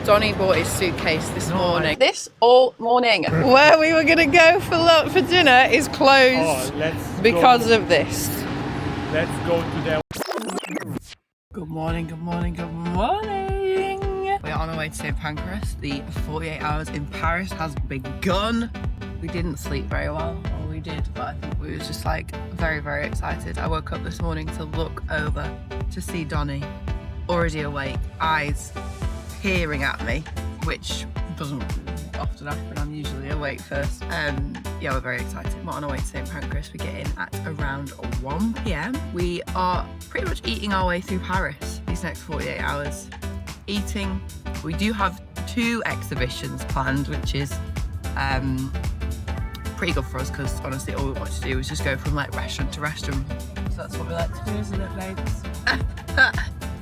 Donny bought his suitcase this morning. This all morning. Where we were going to go for dinner is closed because of this. Let's go to the... Good morning, good morning, good morning. We are on our way to St. Pancras. The 48 hours in Paris has begun. We didn't sleep very well, or we did, but I think we was just like very, very excited. I woke up this morning to look over to see Donny, already awake, eyes peering at me, which doesn't often happen. I'm usually awake first. Yeah, we're very excited. We're on our way to St. Pancras. We get in at around 1 p.m. We are pretty much eating our way through Paris these next 48 hours. Eating. We do have 2 exhibitions planned, which is pretty good for us because honestly all we want to do is just go from like restaurant to restaurant. So that's what we like to do, isn't it, babes?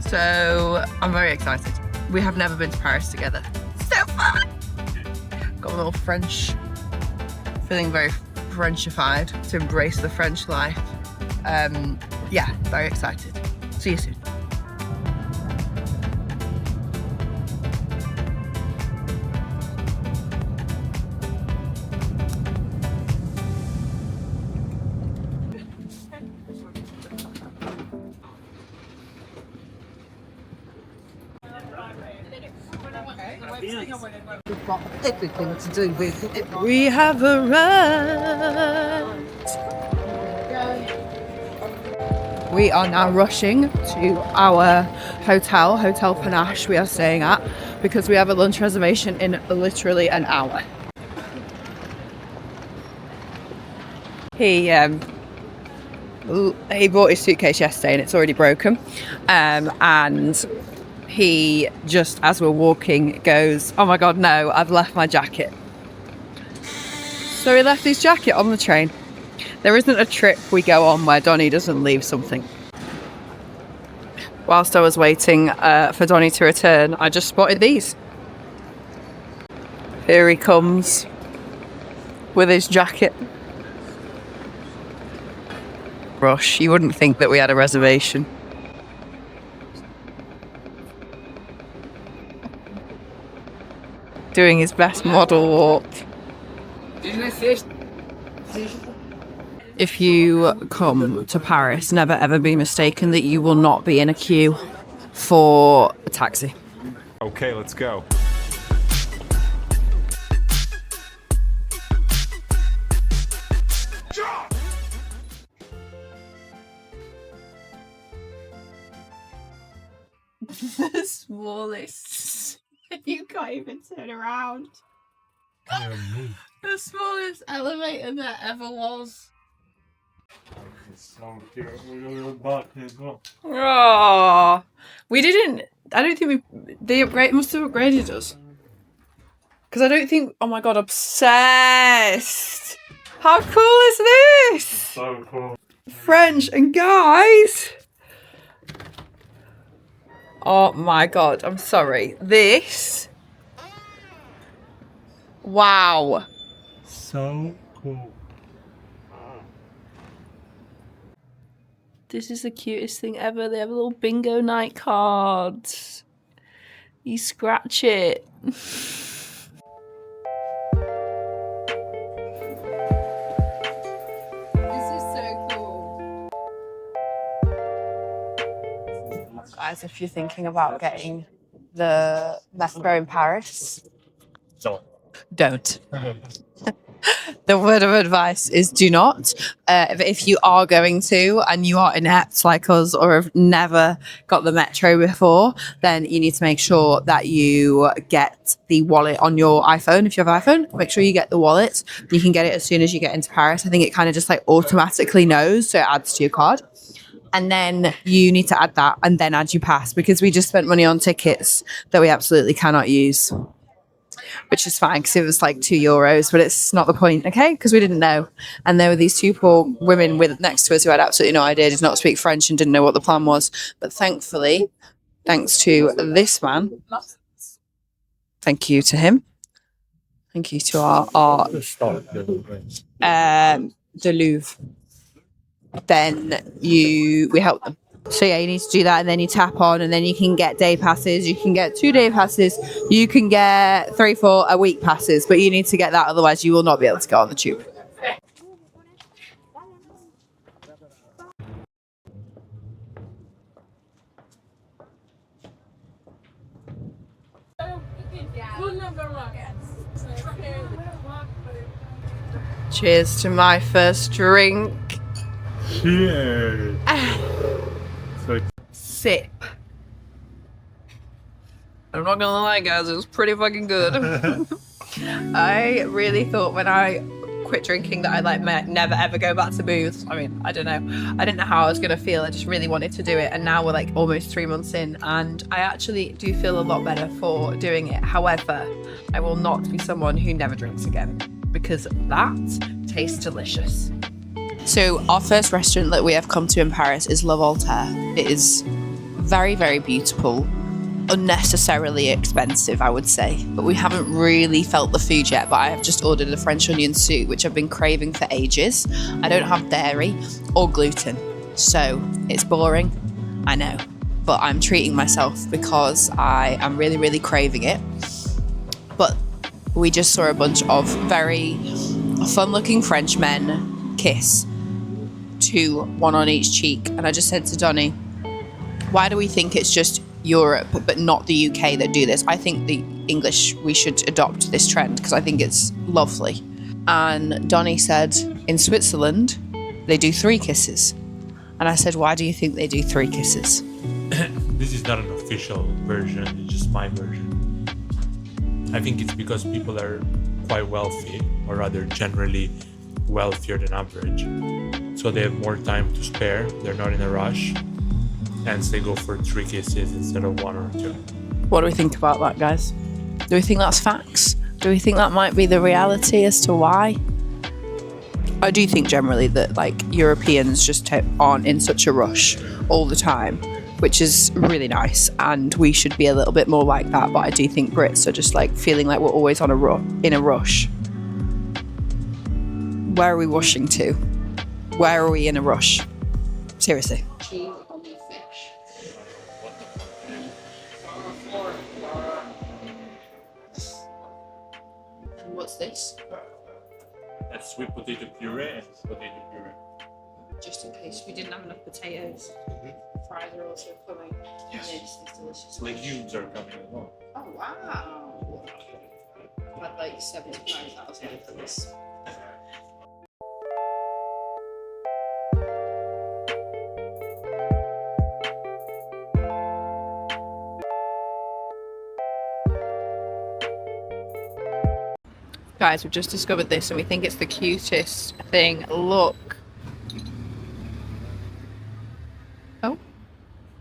So I'm very excited. We have never been to Paris together. So fun! Got a little French, feeling very Frenchified to embrace the French life. Yeah, very excited. See you soon. Everything to do with it. We have arrived. We are now rushing to our Hotel Panache we are staying at because we have a lunch reservation in literally an hour. He bought his suitcase yesterday and it's already broken, and he just, as we're walking, goes, oh my god, no, I've left my jacket. So he left his jacket on the train. There isn't a trip we go on where Donny doesn't leave something. Whilst I was waiting for Donny to return, I just spotted these. Here he comes with his jacket. Rush, you wouldn't think that we had a reservation. Doing his best model walk. If you come to Paris, never ever be mistaken that you will not be in a queue for a taxi. Okay, let's go. The smallest. You can't even turn around. The smallest elevator there ever was. Oh, we didn't. I don't think they must have upgraded us. Because I don't think. Oh my god, obsessed. How cool is this? So cool. French and guys. Oh my god, I'm sorry. This. Wow. So cool. This is the cutest thing ever. They have a little bingo night cards. You scratch it. This is so cool. Guys, if you're thinking about getting the metro in Paris, don't. The word of advice is do not. If you are going to and you are inept like us or have never got the metro before, then you need to make sure that you get the wallet on your iPhone. If you have an iPhone, make sure you get the wallet. You can get it as soon as you get into Paris. I think it kind of just like automatically knows, so it adds to your card. And then you need to add that and then add your pass, because we just spent money on tickets that we absolutely cannot use. Which is fine because it was like €2, but it's not the point, okay? Because we didn't know. And there were these 2 poor women next to us who had absolutely no idea, did not speak French and didn't know what the plan was. But thankfully, thanks to this man, thank you to him, thank you to our the Louvre, then we helped them. So yeah, you need to do that, and then you tap on, and then you can get day passes, you can get 2-day passes, you can get 3-4 a week passes, but you need to get that, otherwise you will not be able to go on the tube. Cheers to my first drink. Cheers. So Sip. I'm not gonna lie, guys, it was pretty fucking good. I really thought when I quit drinking that I might never ever go back to booze. I mean, I don't know. I didn't know how I was gonna feel. I just really wanted to do it, and now we're like almost 3 months in, and I actually do feel a lot better for doing it. However, I will not be someone who never drinks again, because that tastes delicious. So our first restaurant that we have come to in Paris is Le Voltaire. It is very, very beautiful, unnecessarily expensive, I would say, but we haven't really felt the food yet. But I have just ordered a French onion soup, which I've been craving for ages. I don't have dairy or gluten, so it's boring, I know, but I'm treating myself because I am really, really craving it. But we just saw a bunch of very fun-looking French men kiss, one on each cheek, and I just said to Donny, why do we think it's just Europe but not the UK that do this? I think the English, we should adopt this trend because I think it's lovely. And Donny said in Switzerland they do 3 kisses, and I said, why do you think they do 3 kisses? This is not an official version, it's just my version. I think it's because people are quite wealthy, or rather generally wealthier than average, so they have more time to spare, they're not in a rush, hence they go for 3 kisses instead of 1 or 2. What do we think about that, guys? Do we think that's facts? Do we think that might be the reality as to why? I do think generally that like Europeans just aren't in such a rush all the time, which is really nice, and we should be a little bit more like that. But I do think Brits are just like feeling like we're always on in a rush. Where are we rushing to? Where are we in a rush? Seriously. What's this? That's sweet potato puree and potato puree. Just in case we didn't have enough potatoes. Fries are also coming. Yes. This is delicious. Legumes are coming as well. Oh wow! I'd like 75,000 for this. Guys, we've just discovered this and we think it's the cutest thing. Look. Oh.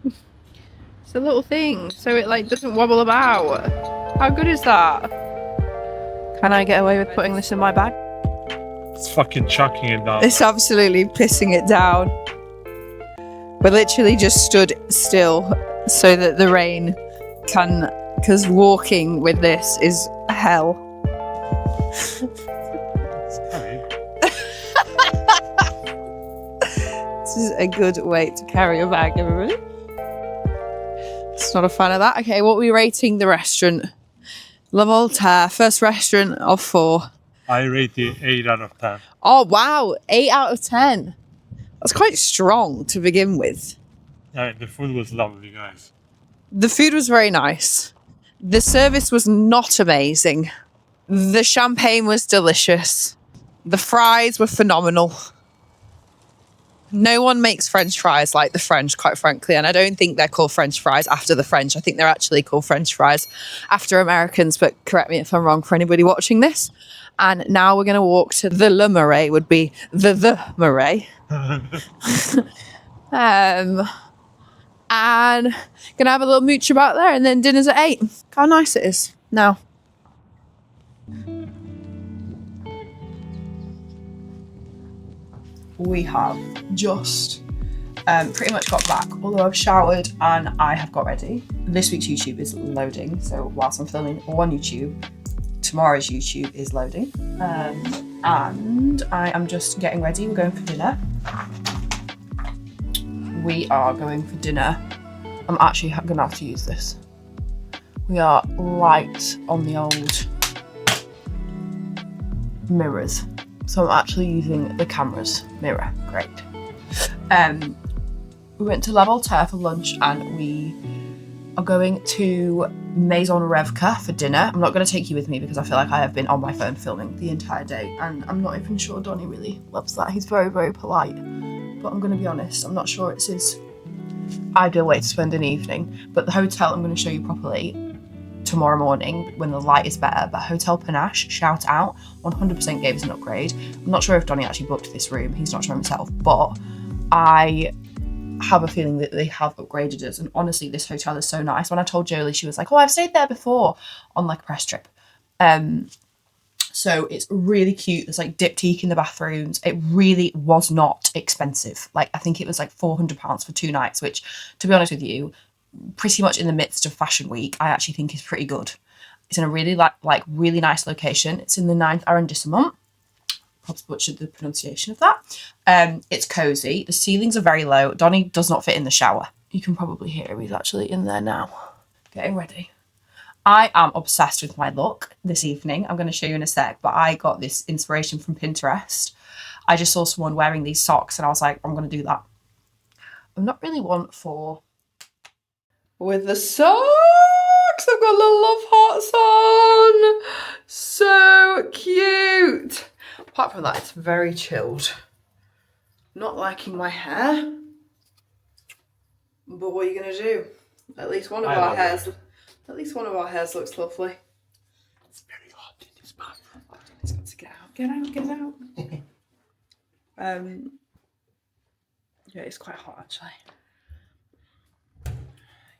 It's a little thing, so it like doesn't wobble about. How good is that? Can I get away with putting this in my bag? it's fucking chucking it down. It's absolutely pissing it down. We literally just stood still so that the rain can, because walking with this is hell. This is a good way to carry a bag, everybody. It's not a fan of that. Okay, what are we rating the restaurant? Le Voltaire, first restaurant of 4. I rate it 8 out of 10. Oh wow, 8 out of 10. That's quite strong to begin with. Yeah, the food was lovely, guys. The food was very nice. The service was not amazing. The champagne was delicious. The fries were phenomenal. No one makes French fries like the French, quite frankly, and I don't think they're called French fries after the French. I think they're actually called French fries after Americans, but correct me if I'm wrong for anybody watching this. And now we're going to walk to the Le Marais, would be the Marais. And gonna have a little mooch about there, and then dinner's at 8. Look how nice it is now. We have just pretty much got back, although I've showered and I have got ready. This week's YouTube is loading, so whilst I'm filming on YouTube, tomorrow's YouTube is loading. And I am just getting ready. We're going for dinner. we are going for dinner. I'm actually gonna have to use this. We are light on the old mirrors. So I'm actually using the camera's mirror. Great. We went to La Voltaire for lunch and we are going to Maison Revka for dinner. I'm not going to take you with me because I feel like I have been on my phone filming the entire day and I'm not even sure Donny really loves that. He's very, very polite. But I'm going to be honest, I'm not sure it's his ideal way to spend an evening. But the hotel I'm going to show you properly tomorrow morning when the light is better. But Hotel Panache, shout out, 100% gave us an upgrade. I'm not sure if Donny actually booked this room. He's not sure himself. But I have a feeling that they have upgraded us. And honestly, this hotel is so nice. When I told Jolie, she was like, oh, I've stayed there before on like a press trip. So it's really cute. There's like diptyque in the bathrooms. It really was not expensive. Like I think it was like £400 for 2 nights, which to be honest with you, pretty much in the midst of fashion week, I actually think is pretty good. It's in a really like really nice location. It's in the 9th Arrondissement. Perhaps butchered the pronunciation of that. It's cozy. The ceilings are very low. Donny does not fit in the shower. You can probably hear him. He's actually in there now, getting ready. I am obsessed with my look this evening. I'm going to show you in a sec, but I got this inspiration from Pinterest. I just saw someone wearing these socks and I was like, I'm going to do that. I'm not really one for... With the socks, I've got little love hearts on. So cute. Apart from that, it's very chilled. Not liking my hair. But what are you going to do? At least one of our hairs... At least one of our hairs looks lovely. It's very hot in this bathroom. It's got to get out. Get out, get out. Yeah, it's quite hot actually.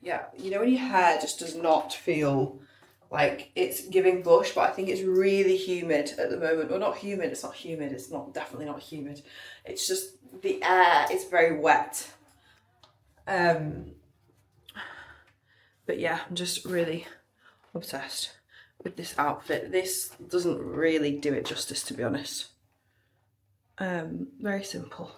Yeah, you know when your hair just does not feel like it's giving bush, but I think it's really humid at the moment. Well, not humid, it's not humid. It's not definitely not humid. It's just the air is very wet. But yeah, I'm just really obsessed with this outfit. This doesn't really do it justice, to be honest. Very simple.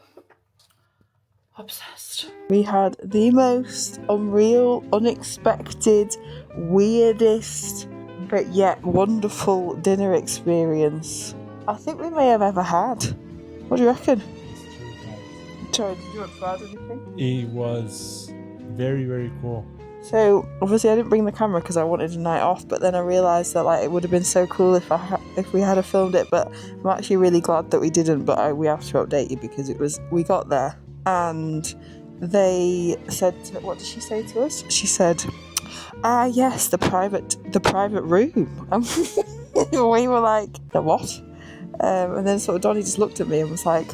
Obsessed. We had the most unreal, unexpected, weirdest, but yet wonderful dinner experience I think we may have ever had. What do you reckon? Sorry, did you want to add anything? It was very, very cool. So obviously I didn't bring the camera because I wanted a night off, but then I realised that like it would have been so cool if we had filmed it. But I'm actually really glad that we didn't. But we have to update you because we got there and they said, what did she say to us? She said, yes, the private room. And we were like, the what? And then sort of Donny just looked at me and was like,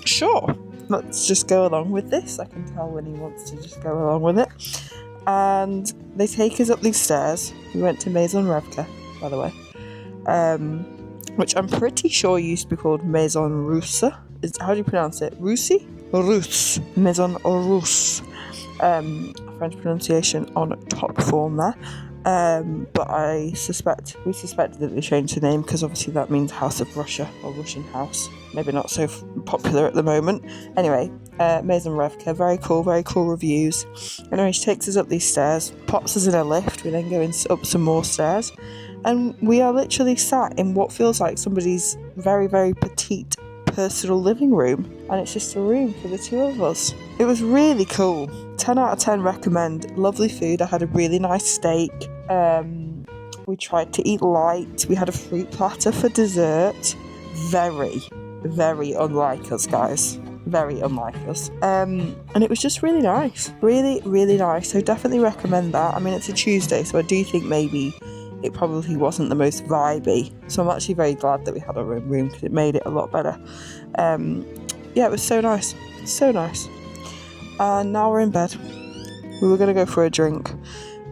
sure. Let's just go along with this. I can tell when he wants to just go along with it. And they take us up these stairs. We went to Maison Revka, by the way, which I'm pretty sure used to be called Maison Russe. How do you pronounce it? Russi? Russe. Maison Russe. French pronunciation on top form there. But we suspected that they changed the name because obviously that means House of Russia or Russian House. Maybe not so popular at the moment. Anyway, Maison Revka, very cool reviews. Anyway, she takes us up these stairs, pops us in a lift. We then go up some more stairs, and we are literally sat in what feels like somebody's very, very petite personal living room, and it's just a room for the two of us. It was really cool. 10 out of 10 recommend. Lovely food. I had a really nice steak. We tried to eat light. We had a fruit platter for dessert. Very, very unlike us, guys. Very unlike us. And it was just really nice. Really, really nice. So definitely recommend that. I mean, it's a Tuesday, so I do think maybe it probably wasn't the most vibey. So I'm actually very glad that we had our own room because it made it a lot better. Yeah, it was so nice. So nice. And now we're in bed. We were going to go for a drink.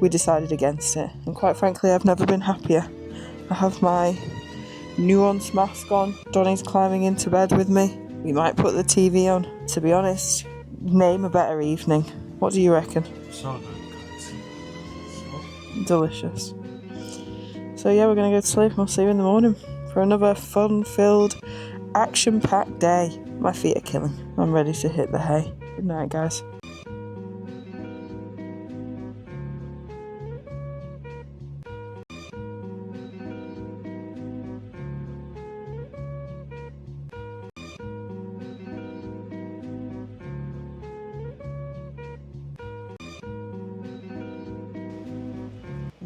We decided against it. And quite frankly, I've never been happier. I have my nuance mask on. Donny's climbing into bed with me. We might put the TV on. To be honest, name a better evening. What do you reckon? So good, guys. So delicious. So yeah, we're going to go to sleep. We'll see you in the morning for another fun-filled, action-packed day. My feet are killing. I'm ready to hit the hay. Good night, guys.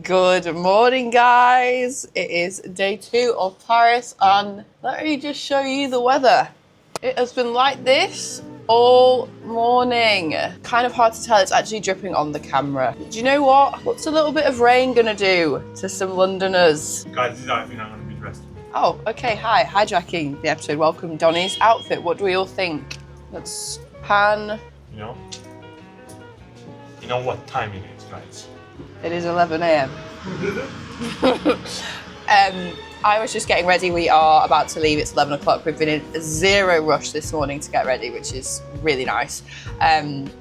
Good morning, guys. It is day 2 of Paris, and let me just show you the weather. It has been like this all morning. Kind of hard to tell, it's actually dripping on the camera. Do you know what? What's a little bit of rain gonna do to some Londoners? Guys, this is how I think I'm gonna be dressed. Oh, okay, hi. Hijacking the episode. Welcome, Donny's outfit. What do we all think? Let's pan. You know what time it is, guys. It is 11 a.m. I was just getting ready. We are about to leave. It's 11 o'clock. We've been in zero rush this morning to get ready, which is really nice. And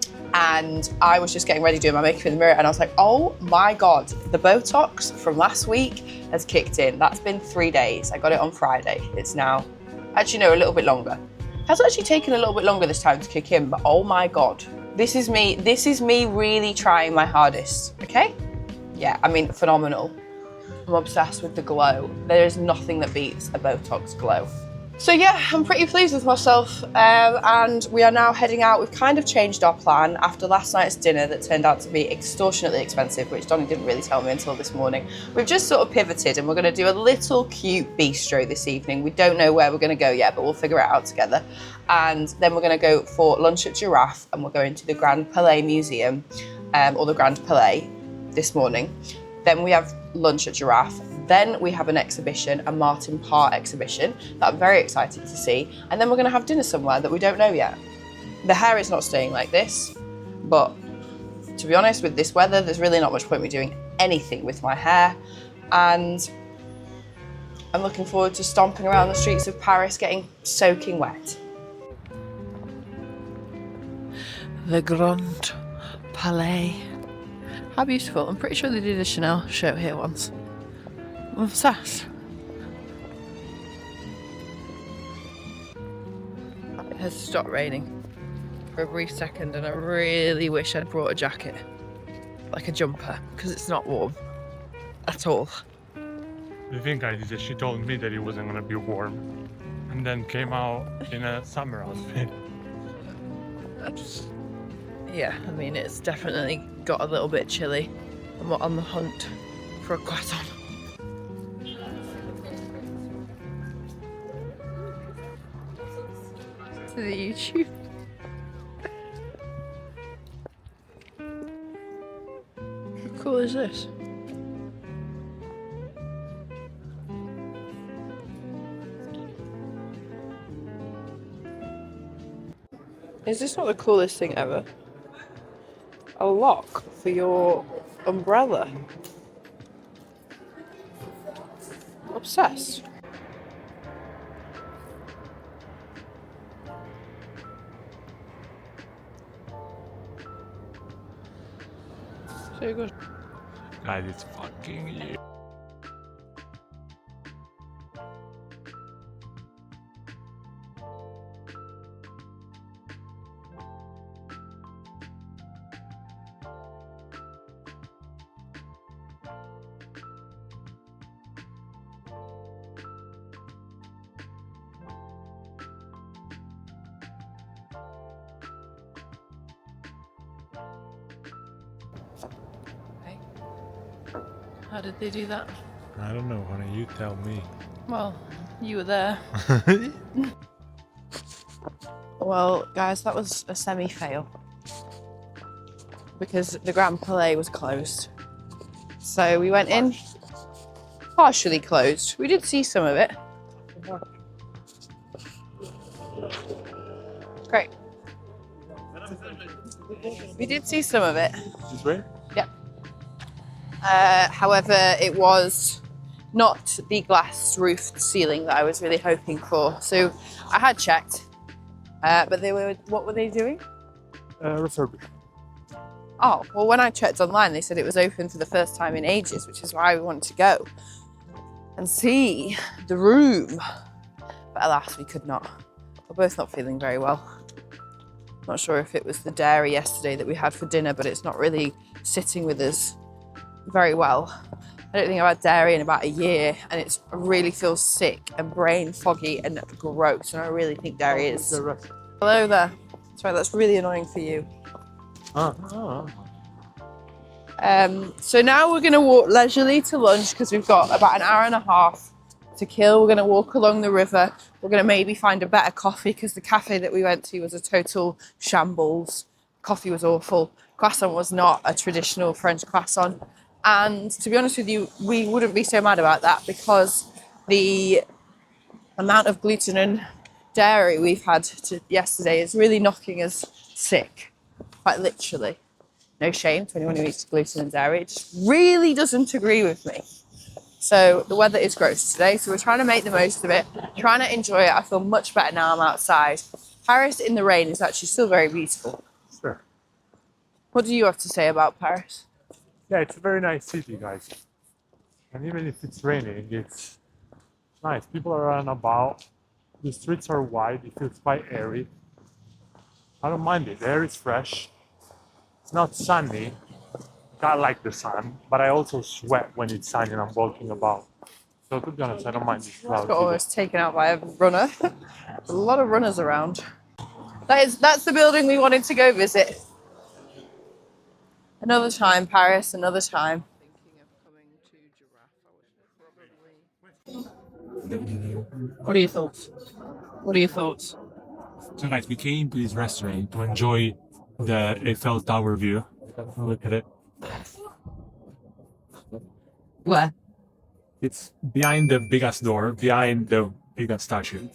I was just getting ready doing my makeup in the mirror, and I was like, oh my God, the Botox from last week has kicked in. That's been 3 days. I got it on Friday. It's now, actually no, a little bit longer. It has actually taken a little bit longer this time to kick in, but oh my God. This is me really trying my hardest, okay? Yeah, I mean, phenomenal. I'm obsessed with the glow. There is nothing that beats a Botox glow. So yeah, I'm pretty pleased with myself, and we are now heading out. We've kind of changed our plan after last night's dinner that turned out to be extortionately expensive, which Donny didn't really tell me until this morning. We've just sort of pivoted, and we're gonna do a little cute bistro this evening. We don't know where we're gonna go yet, but we'll figure it out together. And then we're gonna go for lunch at Giraffe, and we're going to the Grand Palais Museum, or the Grand Palais this morning. Then we have lunch at Giraffe. Then we have an exhibition, a Martin Parr exhibition, that I'm very excited to see. And then we're gonna have dinner somewhere that we don't know yet. The hair is not staying like this, but to be honest, with this weather, there's really not much point me doing anything with my hair. And I'm looking forward to stomping around the streets of Paris, getting soaking wet. The Grand Palais. How beautiful. I'm pretty sure they did a Chanel show here once. I'm obsessed. It has stopped raining for a brief second, and I really wish I'd brought a jacket, like a jumper, because it's not warm at all. The thing, guys, is that she told me that it wasn't gonna be warm, and then came out in a summer outfit. Yeah, I mean, it's definitely got a little bit chilly. I'm on the hunt for a croissant. To the YouTube. How cool is this? Is this not the coolest thing ever? A lock for your umbrella. Obsessed. So good. Guys, it's fucking you. How did they do that? I don't know, honey, you tell me. Well, you were there. Well, guys, that was a semi-fail because the Grand Palais was closed. So we went in, partially closed. We did see some of it. Great. We did see some of it. This way? Yep. However, it was not the glass roofed ceiling that I was really hoping for. So I had checked, but what were they doing? Refurbished. Oh, well, when I checked online, they said it was open for the first time in ages, which is why we wanted to go and see the room. But alas, we could not. We're both not feeling very well. Not sure if it was the dairy yesterday that we had for dinner, but it's not really sitting with us very well. I don't think I've had dairy in about a year, and it really feels sick and brain foggy and gross, and I really think dairy is. Hello there. Sorry, that's really annoying for you. So now we're going to walk leisurely to lunch because we've got about an hour and a half to kill. We're going to walk along the river. We're going to maybe find a better coffee because the cafe that we went to was a total shambles. Coffee was awful. Croissant was not a traditional French croissant. And to be honest with you, we wouldn't be so mad about that because the amount of gluten and dairy we've had yesterday is really knocking us sick, quite literally. No shame to anyone who eats gluten and dairy. It just really doesn't agree with me. So the weather is gross today, so we're trying to make the most of it, trying to enjoy it. I feel much better now I'm outside. Paris in the rain is actually still very beautiful. Sure. What do you have to say about Paris? Yeah, it's a very nice city, guys. And even if it's raining, it's nice. People are running about. The streets are wide. It feels quite airy. I don't mind it. The air is fresh. It's not sunny. I like the sun, but I also sweat when it's sunny and I'm walking about. So to be honest, I don't mind these clouds. Got almost taken out by a runner. A lot of runners around. That's the building we wanted to go visit. Another time, Paris, another time. What are your thoughts? What are your thoughts? So guys, we came to this restaurant to enjoy the Eiffel Tower view. Look at it. Where? It's behind the biggest door, behind the biggest statue.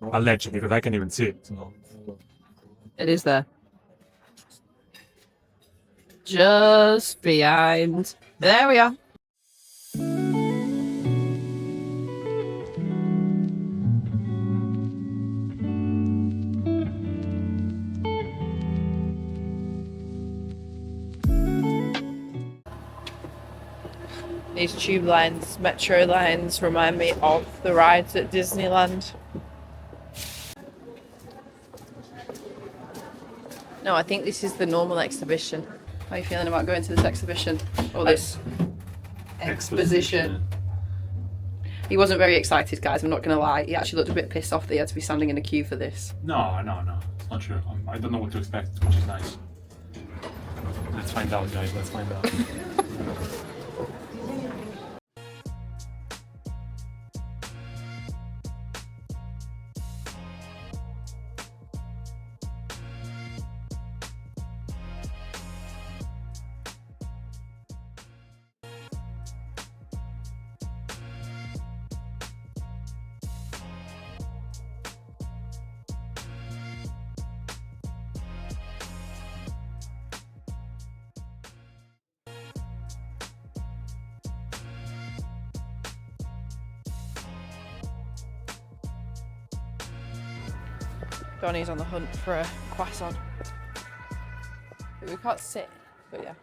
Allegedly, because I can't even see it. So. It is there. Just behind. There we are. These tube lines, metro lines, remind me of the rides at Disneyland. No, I think this is the normal exhibition. How are you feeling about going to this exhibition? Or this exposition? He wasn't very excited, guys, I'm not going to lie. He actually looked a bit pissed off that he had to be standing in a queue for this. No, it's not true. I don't know what to expect, which is nice. Let's find out, guys, let's find out. Donny's on the hunt for a croissant. We can't sit, but yeah.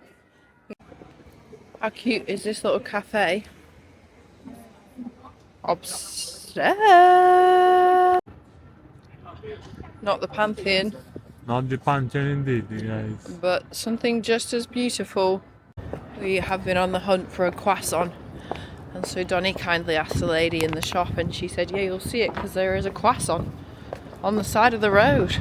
How cute is this little cafe? Obsessed. Not the Pantheon, Not the Pantheon indeed, you guys. but something just as beautiful. We have been on the hunt for a croissant, and so Donny kindly asked the lady in the shop, and she said, yeah, you'll see it because there is a croissant on the side of the road.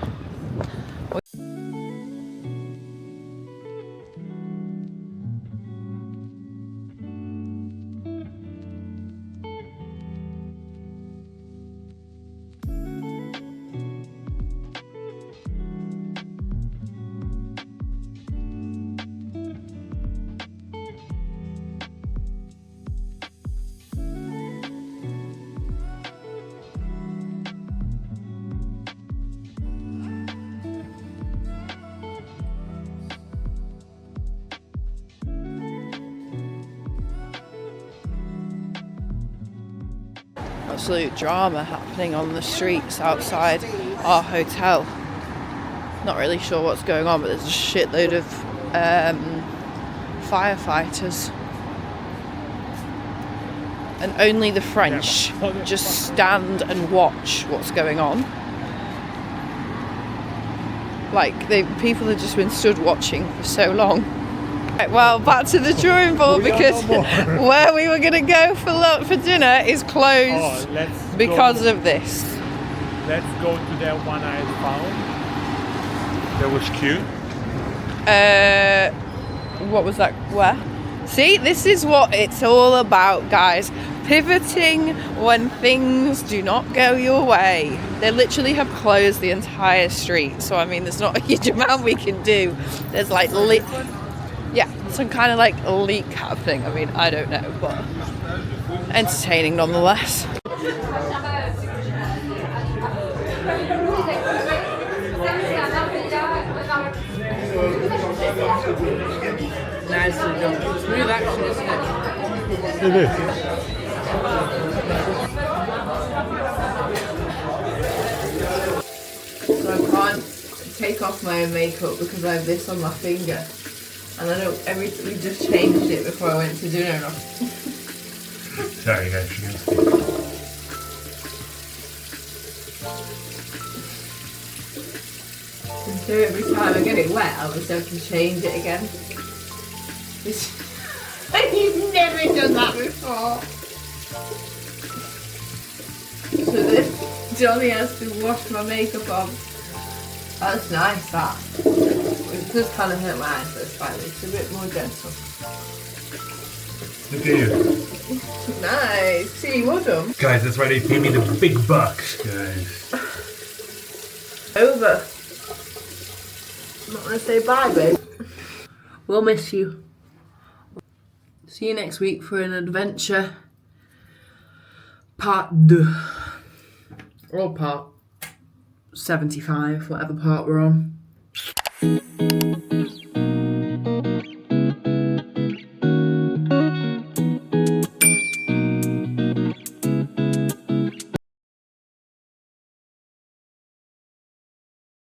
Absolute drama happening on the streets outside our hotel. Not really sure what's going on, but there's a shitload of firefighters. And only the French just stand and watch what's going on. Like, people have just been stood watching for so long. Right, well, back to the drawing board because where we were going to go for dinner is closed because of this. Let's go to that one I found. That was cute. What was that? Where? See, this is what it's all about, guys. Pivoting when things do not go your way. They literally have closed the entire street, so I mean, there's not a huge amount we can do. There's like some kind of like leak happening. I mean, I don't know, but entertaining nonetheless. Nicely done. Smooth action, isn't it? It is. So I can't take off my own makeup because I have this on my finger. And I don't, we just changed it before I went to dinner. Sorry guys. So every time I get it wet, I just have to change it again. You've never done that before. So this, Johnny has to wash my makeup off. That's nice, that. It does kind of hurt my eyes, but it's fine. It's a bit more gentle. Look at you. Nice. See, well done. Guys, that's why they pay me the big bucks, guys. Over. I'm not going to say bye, babe. We'll miss you. See you next week for an adventure. Part 2. Or part 75, whatever part we're on.